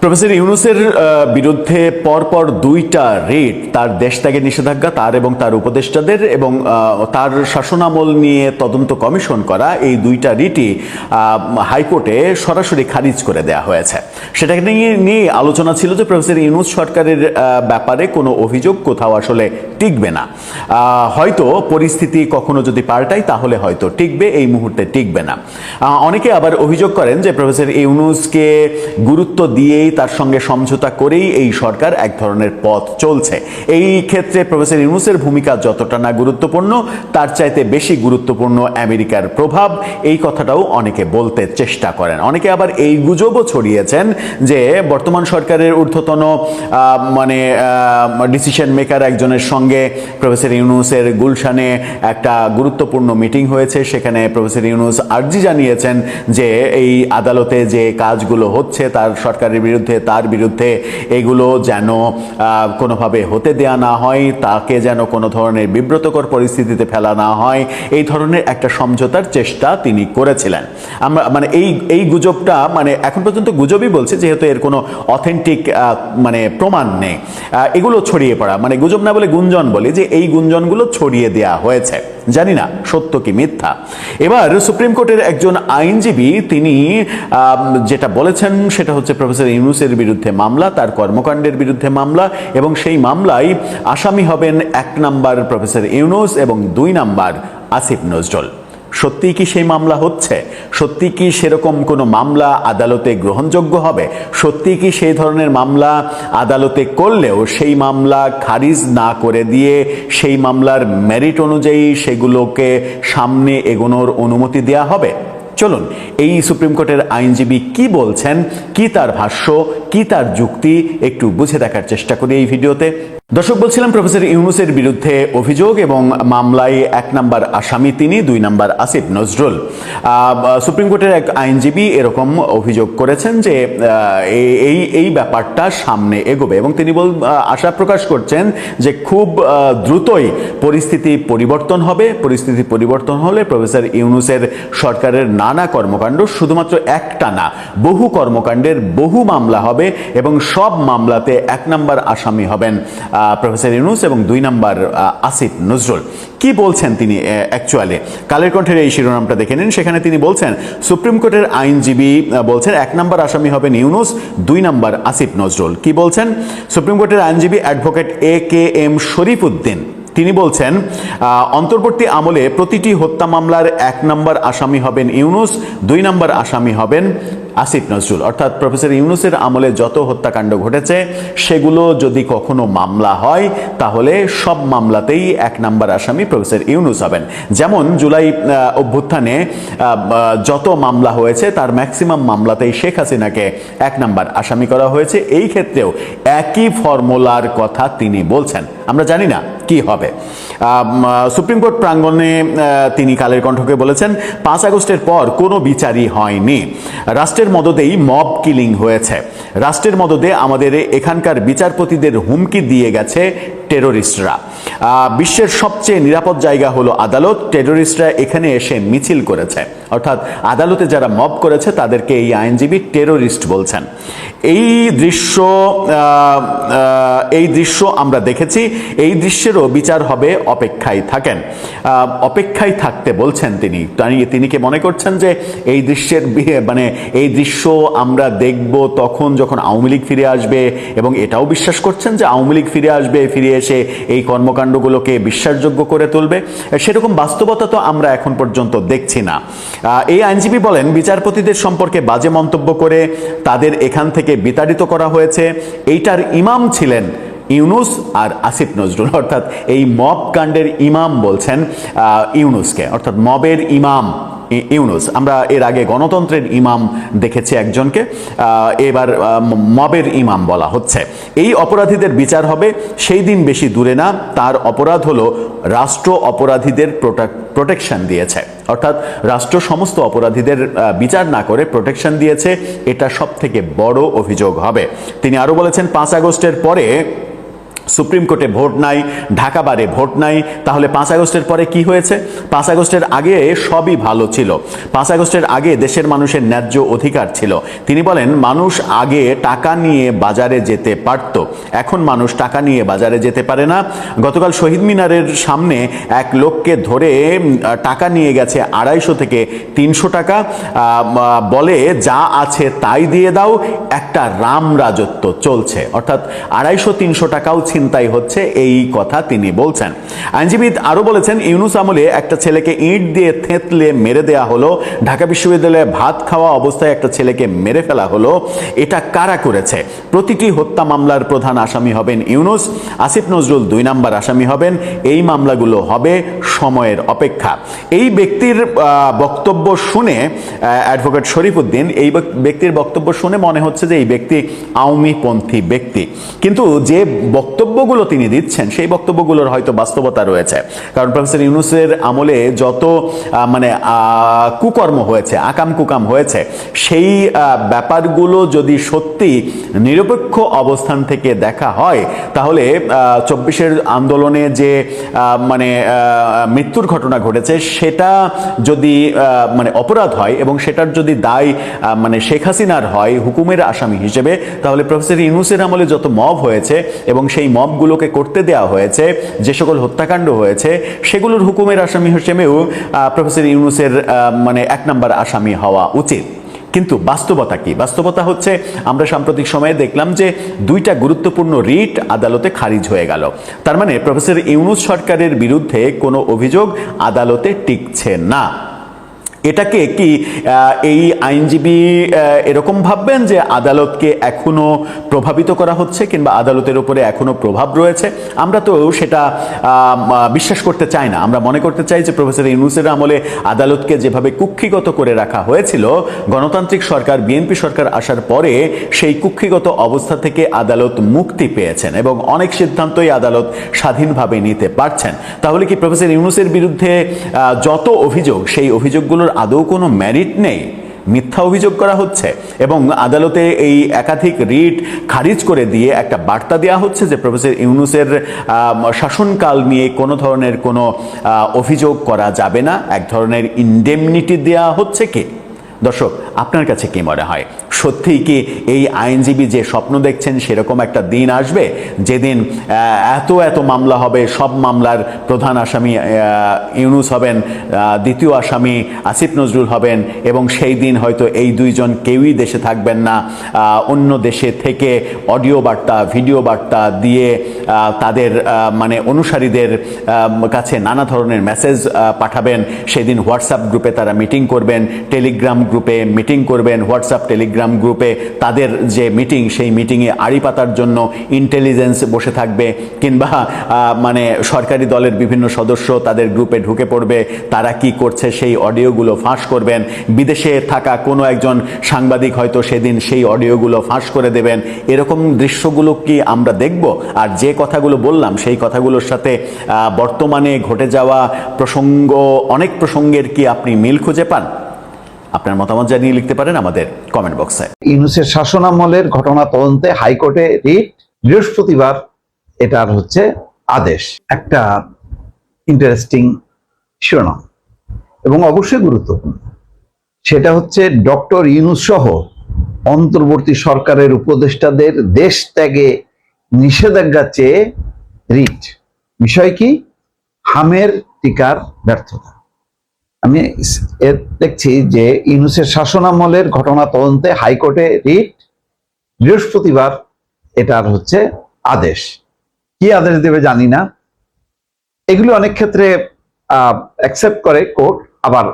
Professor ইউনূসের বিরুদ্ধে পরপর দুইটা রিট, তার দেশ ত্যাগের নিষেধাজ্ঞা, তার এবং তার উপদেষ্টাদের এবং তার শাসনামল নিয়ে তদন্ত কমিশন করা, এই দুইটা রিটই হাইকোর্টে সরাসরি খারিজ করে দেয়া হয়েছে। সেটাকে নিয়ে আলোচনা ছিল যে প্রফেসর ইউনূস সরকারের ব্যাপারে কোনো অভিযোগ কোথাও আসলে টিকবে না। হয়তো পরিস্থিতি কখনো যদি পাল্টায় তাহলে হয়তো টিকবে, এই মুহূর্তে টিকবে না। অনেকে আবার অভিযোগ করেন যে প্রফেসর ইউনূসকে গুরুত্ব দিয়েই, তার সঙ্গে সমঝোতা করেই এই সরকার এক ধরনের পথ চলছে। এই ক্ষেত্রে প্রফেসর ইউনূসের ভূমিকা যতটা না গুরুত্বপূর্ণ, তার চাইতে বেশি গুরুত্বপূর্ণ আমেরিকার প্রভাব, এই কথাটাও অনেকে বলতে চেষ্টা করেন। অনেকে আবার এই গুজবও ছড়িয়েছেন যে বর্তমান সরকারের ঊর্ধ্বতন ডিসিশন মেকার একজনের সঙ্গে প্রফেসর ইউনূসের গুলশানে একটা গুরুত্বপূর্ণ মিটিং হয়েছে। সেখানে প্রফেসর ইউনূস আর্জি জানিয়েছেন যে এই আদালতে যে কাজগুলো হচ্ছে তার সরকারের বিরুদ্ধে, তার বিরুদ্ধে, এগুলো যেন কোনোভাবে হতে দেয়া না হয়, তাকে যেন কোনো ধরনের বিব্রতকর পরিস্থিতিতে ফেলা না হয়, এই ধরনের একটা সমঝোতার চেষ্টা তিনি করেছিলেন। আমরা এই গুজবটা এখন পর্যন্ত গুজবই বলছে, যেহেতু এর কোনো অথেন্টিক প্রমাণ নেই। এগুলো ছড়িয়ে পড়া, গুজব না বলে গুঞ্জন বলি, যে এই গুঞ্জনগুলো ছড়িয়ে দেয়া হয়েছে। জানি না সত্য কি মিথ্যা। এবার সুপ্রিম কোর্টের একজন আইনজীবী তিনি যেটা বলেছেন সেটা হচ্ছে প্রফেসর ইউনূসের বিরুদ্ধে মামলা, তার কর্মকাণ্ডের বিরুদ্ধে মামলা, এবং সেই মামলায় আসামি হবেন 1 নাম্বার প্রফেসর ইউনূস এবং 2 নাম্বার আসিফ নজরুল। সত্যি কি সেই মামলা হচ্ছে? সত্যি কি সেরকম কোনো মামলা আদালতে গ্রহণযোগ্য হবে? সত্যি কি সেই ধরনের মামলা আদালতে করলেও সেই মামলা খারিজ না করে দিয়ে সেই মামলার মেরিট অনুযায়ী সেগুলোকে সামনে এগোনোর অনুমতি দেয়া হবে? চলুন এই সুপ্রিম কোর্টের আইনজীবী কি বলছেন, কি তার ভাষ্য, কি তার যুক্তি, একটু বুঝে দেখার চেষ্টা করি এই ভিডিওতে। দর্শক, বলছিলাম প্রফেসর ইউনূসের বিরুদ্ধে অভিযোগ এবং মামলায় 1 নাম্বার আসামি তিনি, 2 নাম্বার আসিফ নজরুল। সুপ্রিম কোর্টের এক আইনজীবী এরকম অভিযোগ করেছেন যে এই ব্যাপারটা সামনে এগোবে এবং তিনি আশা প্রকাশ করছেন যে খুব দ্রুতই পরিস্থিতি পরিবর্তন হবে। পরিস্থিতি পরিবর্তন হলে প্রফেসর ইউনূসের সরকারের নানা কর্মকাণ্ড, শুধুমাত্র একটা না, বহু কর্মকাণ্ডের বহু মামলা হবে এবং সব মামলাতে 1 নাম্বার আসামি হবেন প্রফেসর ইউনূস এবং 2 নাম্বার আসিফ নজরুল। কি বলছেন তিনি অ্যাকচুয়ালি? কালের কণ্ঠের এই শিরোনামটা দেখে নিন। সেখানে তিনি বলছেন, সুপ্রিম কোর্টের আইনজীবী বলছেন 1 নাম্বার আসামি হবেন ইউনূস, 2 নাম্বার আসিফ নজরুল। কি বলছেন সুপ্রিম কোর্টের আইনজীবী অ্যাডভোকেট AKM শরীফ উদ্দিন? তিনি বলছেন, অন্তর্বর্তী আমলে প্রতিটি হত্যা মামলার 1 নাম্বার আসামি হবেন ইউনূস, 2 নাম্বার আসামি হবেন আসিফ নজরুল। অর্থাৎ প্রফেসর ইউনূসের আমলে যত হত্যাকাণ্ড ঘটেছে সেগুলো যদি কখনো মামলা হয় তাহলে সব মামলাতেই 1 নাম্বার আসামি প্রফেসর ইউনূস হবেন। যেমন জুলাই অভ্যুত্থানে যত মামলা হয়েছে তার ম্যাক্সিমাম মামলাতেই শেখ হাসিনাকে 1 নাম্বার আসামি করা হয়েছে। এই ক্ষেত্রেও একই ফর্মুলার কথা তিনি বলছেন। আমরা জানি না কি হবে। সুপ্রিম কোর্ট প্রাঙ্গণে তিনি কালের কণ্ঠকে বলেছেন, 5 আগস্টের পর কোনো বিচারই হয়নি। রাষ্ট্রের মদদেই মব কিলিং হয়েছে। রাষ্ট্রের মদদে আমাদের এখানকার বিচারপতিদের হুমকি দিয়ে গেছে টেরোরিস্টরা। বিশ্বের সবচেয়ে নিরাপদ জায়গা হলো আদালত। টেরোরিস্টরা এখানে এসে মিছিল করেছে। অর্থাৎ আদালতে যারা মব করেছে তাদেরকে এই আইনজীবী টেরোরিস্ট বলছেন। এই দৃশ্য আমরা দেখেছি। এই দৃশ্যেরও বিচার হবে, অপেক্ষায় থাকেন। অপেক্ষায় থাকতে বলছেন তিনি কি মনে করছেন যে এই দৃশ্যের এই দৃশ্য আমরা দেখব তখন যখন আওয়ামী লীগ ফিরে আসবে, এবং এটাও বিশ্বাস করছেন যে আওয়ামী লীগ ফিরে আসবে, ফিরে এসে এই কর্মকাণ্ডগুলোকে বিশ্বাসযোগ্য করে তুলবে? সেরকম বাস্তবতা তো আমরা এখন পর্যন্ত দেখছি না। এই আইনজীবী বলেন, বিচারপতিদের সম্পর্কে বাজে মন্তব্য করে তাদের এখান থেকে বিতাড়িত করা হয়েছে। এইটার ইমাম ছিলেন ইউনূস আর আসিফ নজরুল। অর্থাৎ এই মব কাণ্ডের ইমাম বলছেন ইউনূসকে, অর্থাৎ মবের ইমাম ইউনূস। আমরা এর আগে গণতন্ত্রের ইমাম দেখেছি একজনকে, এবার মবের ইমাম বলা হচ্ছে। এই অপরাধীদের বিচার হবে, সেই দিন বেশি দূরে না। তার অপরাধ হলো রাষ্ট্র অপরাধীদের প্রোটেকশন দিয়েছে। অর্থাৎ রাষ্ট্র সমস্ত অপরাধীদের বিচার না করে প্রোটেকশন দিয়েছে। এটা সব থেকে বড় অভিযোগ হবে। তিনি আরো বলেছেন, 5 আগস্টের পরে সুপ্রিম কোর্টে ভোট নাই, ঢাকা বারে ভোট নাই, তাহলে 5 আগস্টের পরে কি হয়েছে? 5 আগস্টের আগে সবই ভালো ছিল। 5 আগস্টের আগে দেশের মানুষের ন্যায্য অধিকার ছিল। তিনি বলেন মানুষ আগে টাকা নিয়ে বাজারে যেতে পারত, এখন মানুষ টাকা নিয়ে বাজারে যেতে পারে না। গতকাল শহীদ মিনারের সামনে এক লোককে ধরে টাকা নিয়ে গেছে 250 থেকে 300 টাকা, বলে যা আছে তাই দিয়ে দাও, একটা রাম রাজত্ব চলছে। অর্থাৎ 250-300 টাকাও ছিনতাই হচ্ছে, এই কথা তিনি বলছেন। আইনজীবী আরো বলেছেন ইউনূস আমলে একটা ছেলেকে ইট দিয়ে থেঁতলে মেরে দেয়া হলো, ঢাকা বিশ্ববিদ্যালয়ে ভাত খাওয়া অবস্থায় একটা ছেলেকে মেরে ফেলা হলো, এটা কারা করেছে? প্রতিটি হত্যা মামলার প্রধান আসামি হবেন ইউনূস, আসিফ নজরুল 2 নাম্বার আসামি হবেন। এই মামলাগুলো হবে সময়ের অপেক্ষা। এই ব্যক্তির বক্তব্য শুনে, অ্যাডভোকেট শরীফউদ্দীন, এই ব্যক্তির বক্তব্য শুনে মনে হচ্ছে যে এই ব্যক্তি আওয়ামীপন্থী ব্যক্তি, কিন্তু যে বক্তব্যগুলো তিনি দিচ্ছেন সেই বক্তব্যগুলোর হয়তো বাস্তবতা রয়েছে। কারণ প্রফেসর ইউনূসের আমলে যত কুকর্ম হয়েছে, আকাম কুকাম হয়েছে, সেই ব্যাপারগুলো যদি সত্যি নিরপেক্ষ অবস্থান থেকে দেখা হয়, তাহলে 24-এর আন্দোলনে যে মৃত্যুর ঘটনা ঘটেছে সেটা যদি অপরাধ হয় এবং সেটার যদি দায় শেখ হাসিনার হয় হুকুমের আসামি হিসেবে, তাহলে প্রফেসর ইউনূসের আমলে যত মব হয়েছে এবং সেই মবগুলোকে করতে দেওয়া হয়েছে, যে সকল হত্যাকাণ্ড হয়েছে, সেগুলোর হুকুমের আসামি হিসেবেও প্রফেসর ইউনূসের 1 নাম্বার আসামি হওয়া উচিত। কিন্তু বাস্তবতা কি? বাস্তবতা হচ্ছে আমরা সাম্প্রতিক সময়ে দেখলাম যে 2টা গুরুত্বপূর্ণ রিট আদালতে খারিজ হয়ে গেল। তার মানে প্রফেসর ইউনূস সরকারের বিরুদ্ধে কোনো অভিযোগ আদালতে টিকছে না। এটাকে কি এই আইনজীবী এরকম ভাববেন যে আদালতকে এখনো প্রভাবিত করা হচ্ছে কিংবা আদালতের উপরে এখনো প্রভাব রয়েছে? আমরা তো সেটা বিশ্বাস করতে চাই না। আমরা মনে করতে চাই যে প্রফেসর ইউনূসের আমলে আদালতকে যেভাবে কুক্ষিগত করে রাখা হয়েছিল, গণতান্ত্রিক সরকার, বিএনপি সরকার আসার পরে সেই কুক্ষিগত অবস্থা থেকে আদালত মুক্তি পেয়েছেন এবং অনেক সিদ্ধান্তই আদালত স্বাধীনভাবে নিতে পারছেন। তাহলে কি প্রফেসর ইউনূসের বিরুদ্ধে যত অভিযোগ, সেই অভিযোগগুলোর আদৌ কোনো মেরিট নেই? মিথ্যা অভিযোগ করা হচ্ছে এবং আদালতে এই একাধিক রিট খারিজ করে দিয়ে একটা বার্তা দেওয়া হচ্ছে যে প্রফেসর ইউনূসের শাসনকাল নিয়ে কোনো ধরনের কোনো অভিযোগ করা যাবে না, এক ধরনের ইনডেমনিটি দেওয়া হচ্ছে। কি দর্শক, আপনার কাছে কি মনে হয়? সত্যিই কি এই আইনজীবী যে স্বপ্ন দেখছেন সেরকম একটা দিন আসবে যেদিন এত মামলা হবে, সব মামলার প্রধান আসামি ইউনূস হবেন, দ্বিতীয় আসামি আসিফ নজরুল হবেন এবং সেই দিন হয়তো এই 2 জন কেউই দেশে থাকবেন না, অন্য দেশে থেকে অডিও বার্তা, ভিডিও বার্তা দিয়ে তাদের অনুসারীদের কাছে নানা ধরনের মেসেজ পাঠাবেন। সেদিন হোয়াটসঅ্যাপ গ্রুপে তারা মিটিং করবেন, টেলিগ্রাম গ্রুপে মিটিং করবেন, হোয়াটসঅ্যাপ টেলিগ্রাম গ্রুপে তাদের যে মিটিং, সেই মিটিংয়ে আড়ি পাতার জন্য ইন্টেলিজেন্স বসে থাকবে, কিংবা সরকারি দলের বিভিন্ন সদস্য তাদের গ্রুপে ঢুকে পড়বে, তারা কি করছে সেই অডিওগুলো ফাঁস করবেন। বিদেশে থাকা কোনো একজন সাংবাদিক হয়তো সেদিন সেই অডিওগুলো ফাঁস করে দেবেন। এরকম দৃশ্যগুলো কি আমরা দেখব? আর যে কথাগুলো বললাম সেই কথাগুলোর সাথে বর্তমানে ঘটে যাওয়া অনেক প্রসঙ্গের কি আপনি মিল খুঁজে পান? আপনার মতামত জানিয়ে লিখতে পারেন আমাদের কমেন্ট বক্সে। ইউনূসের শাসনামলের ঘটনা তদন্তে হাইকোর্টে রিট, বৃহস্পতিবার এটার হচ্ছে আদেশ। একটা ইন্টারেস্টিং শিরোনাম এবং অবশ্যই গুরুত্বপূর্ণ। সেটা হচ্ছে ডক্টর ইউনূস সহ অন্তর্বর্তী সরকারের উপদেষ্টাদের দেশ ত্যাগে নিষেধাজ্ঞা চেয়ে রিট। বিষয় কি? হামের টিকার ব্যর্থতা। আমি দেখছি যে ইউনূসের শাসনামলের ঘটনা তদন্তে হাইকোর্টে রিট, বৃহস্পতিবার এটার হচ্ছে আদেশ। কি আদেশ দেবে জানি না। এগুলো অনেক ক্ষেত্রে অ্যাকসেপ্ট করে কোর্ট, আবার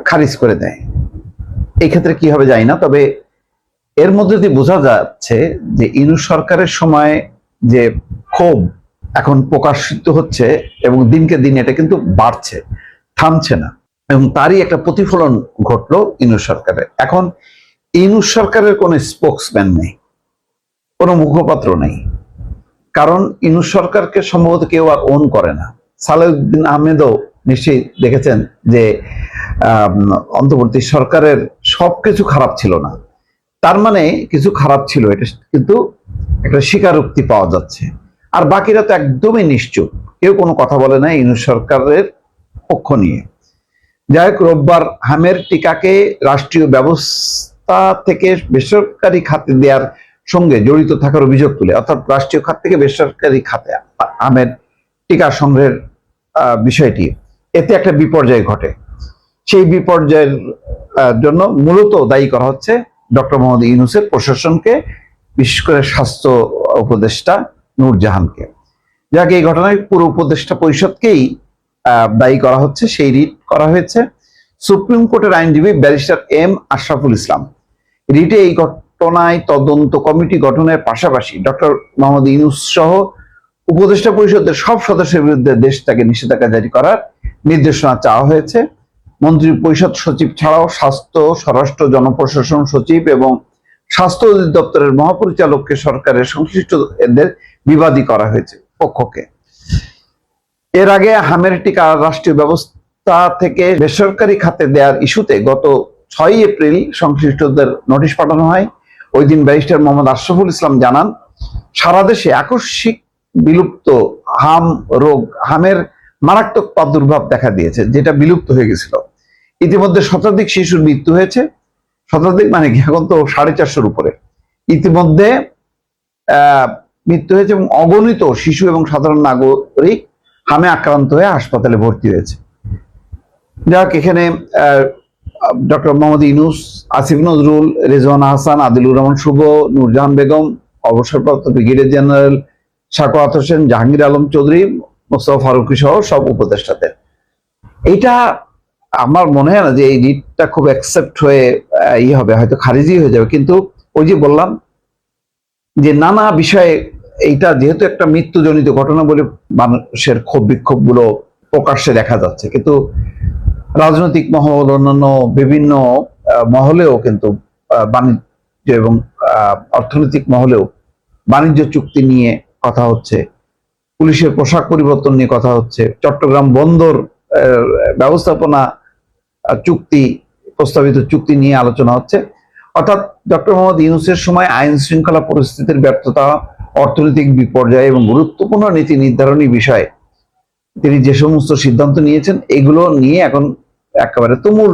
খারিজ করে দেয়। এই ক্ষেত্রে কি হবে জানি না। তবে এর মধ্যে দিয়ে বোঝা যাচ্ছে যে ইউনূস সরকারের সময় যে ক্ষোভ এখন প্রকাশিত হচ্ছে এবং দিনকে দিন এটা কিন্তু বাড়ছে, থামছে না, এবং তারই একটা প্রতিফলন ঘটলো ইউনূস সরকারের। এখন ইউনূস সরকারের কোনো স্পোকসম্যান নেই, কোনো মুখপাত্র নেই, কারণ ইউনূস সরকারকে সম্ভবত কেউ আর ওন করে না। সালেউদ্দিন আহমেদও নিশ্চয়ই দেখেছেন যে অন্তর্বর্তী সরকারের সবকিছু খারাপ ছিল না, তার মানে কিছু খারাপ ছিল, এটা কিন্তু একটা স্বীকারোক্তি পাওয়া যাচ্ছে। আর বাকিরা তো একদমই নিশ্চুপ, কেউ কোনো কথা বলে না ইউনূস সরকারের পক্ষ নিয়ে। যাই হোক, রোববার হামের টিকাকে রাষ্ট্রীয় ব্যবস্থা থেকে বেসরকারি খাতে দেওয়ার সঙ্গে জড়িত থাকার অভিযোগ তুলে, অর্থাৎ রাষ্ট্রীয় খাত থেকে বেসরকারি খাতে হামের টিকা সংগ্রহের বিষয়টি, এতে একটা বিপর্যয় ঘটে। সেই বিপর্যয়ের জন্য মূলত দায়ী করা হচ্ছে ডক্টর মোহাম্মদ ইউনূসের প্রশাসনকে, বিশেষ করে স্বাস্থ্য উপদেষ্টা নূরজাহানকে। যাকে এই ঘটনায় পুরো উপদেষ্টা পরিষদকেই দায়ী করা হচ্ছে। সেই রিট করা হয়েছে সুপ্রিম কোর্টের আইনজীবী ব্যারিস্টার এম আশরাফুল ইসলাম। রিটে এই ঘটনায় তদন্ত কমিটি গঠনের পাশাপাশি ডক্টর মোহাম্মদ ইউনূস সহ উপদেষ্টা পরিষদের সব সদস্যের বিরুদ্ধে দেশ ত্যাগে নিষেধাজ্ঞা জারি করার নির্দেশনা চাওয়া হয়েছে। মন্ত্রী পরিষদ সচিব ছাড়াও স্বাস্থ্য, স্বরাষ্ট্র, জনপ্রশাসন সচিব এবং স্বাস্থ্য অধিদপ্তরের মহাপরিচালককে সরকারের সংশ্লিষ্টদের বিবাদী করা হয়েছে পক্ষকে। এর আগে হামের টিকা রাষ্ট্রীয় ব্যবস্থা থেকে বেসরকারি খাতে দেওয়ার ইস্যুতে গত 6 এপ্রিল সংশ্লিষ্টদের নোটিশ পাঠানো হয়। ওই দিন ব্যারিস্টার মোহাম্মদ আশরাফুল ইসলাম জানান, সারা দেশে আকস্মিক বিলুপ্ত হামের মারাত্মক প্রাদুর্ভাব দেখা দিয়েছে, যেটা বিলুপ্ত হয়ে গেছিল। ইতিমধ্যে শতাধিক শিশুর মৃত্যু হয়েছে। শতাধিক মানে কি, এখন তো 450-র উপরে ইতিমধ্যে মৃত্যু হয়েছে এবং অগণিত শিশু এবং সাধারণ নাগরিক হামে আক্রান্ত হয়ে হাসপাতালে ভর্তি হয়েছে। যাক, এখানে ডক্টর মোহাম্মদ ইউনূস, আসিফ নজরুল, রেজওয়ানা হাসান, আদিলুর রহমান শুভ, নূরজাহান বেগম, অবসরপ্রাপ্ত ব্রিগেডিয়ার জেনারেল সাখাওয়াত হোসেন, জাহাঙ্গীর আলম চৌধুরী, মোস্তফা ফারুকী সহ সব উপদেষ্টাদের। এইটা আমার মনে হয় না যে এই রিটটা খুব অ্যাকসেপ্ট হয়ে হবে, হয়তো খারিজই হয়ে যাবে। কিন্তু ওই যে বললাম যে নানা বিষয়ে এইটা যেহেতু একটা মৃত্যুজনিত ঘটনা বলে মানুষের ক্ষোভ বিক্ষোভ গুলো প্রকাশ্যে দেখা যাচ্ছে, কিন্তু রাজনৈতিক মহল, অন্যান্য বিভিন্ন মহলেও কিন্তু বাণিজ্য এবং অর্থনৈতিক মহলেও বাণিজ্য চুক্তি নিয়ে কথা হচ্ছে, পুলিশের পোশাক পরিবর্তন নিয়ে কথা হচ্ছে, চট্টগ্রাম বন্দর ব্যবস্থাপনা চুক্তি, প্রস্তাবিত চুক্তি নিয়ে আলোচনা হচ্ছে। অর্থাৎ ডক্টর মোহাম্মদ ইউনূসের সময় আইন শৃঙ্খলা পরিস্থিতির ব্যর্থতা, অর্থনৈতিক বিপর্যয় এবং গুরুত্বপূর্ণ নীতি নির্ধারণী বিষয়ে তিনি যে সমস্ত সিদ্ধান্ত নিয়েছেন, এগুলো নিয়ে এখন একেবারে তুমুল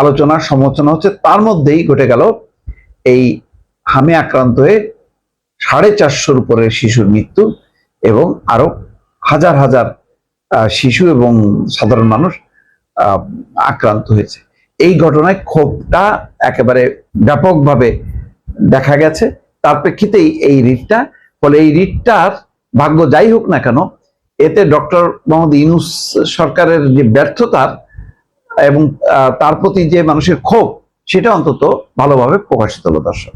আলোচনা সমালোচনা হচ্ছে। তার মধ্যেই ঘটে গেল এই হামে আক্রান্ত হয়ে 450-র উপরে শিশুর মৃত্যু এবং আরো হাজার হাজার শিশু এবং সাধারণ মানুষ আক্রান্ত হয়েছে। এই ঘটনায় ক্ষোভটা একেবারে ব্যাপকভাবে দেখা গেছে। তার প্রেক্ষিতেই এই রিটটা, ফলে এই রিটটার ভাগ্য যাই হোক না কেন, এতে ডক্টর মোহাম্মদ ইউনূস সরকারের যে ব্যর্থতার এবং তার প্রতি যে মানুষের ক্ষোভ, সেটা অন্তত ভালোভাবে প্রকাশিত হলো। দর্শক।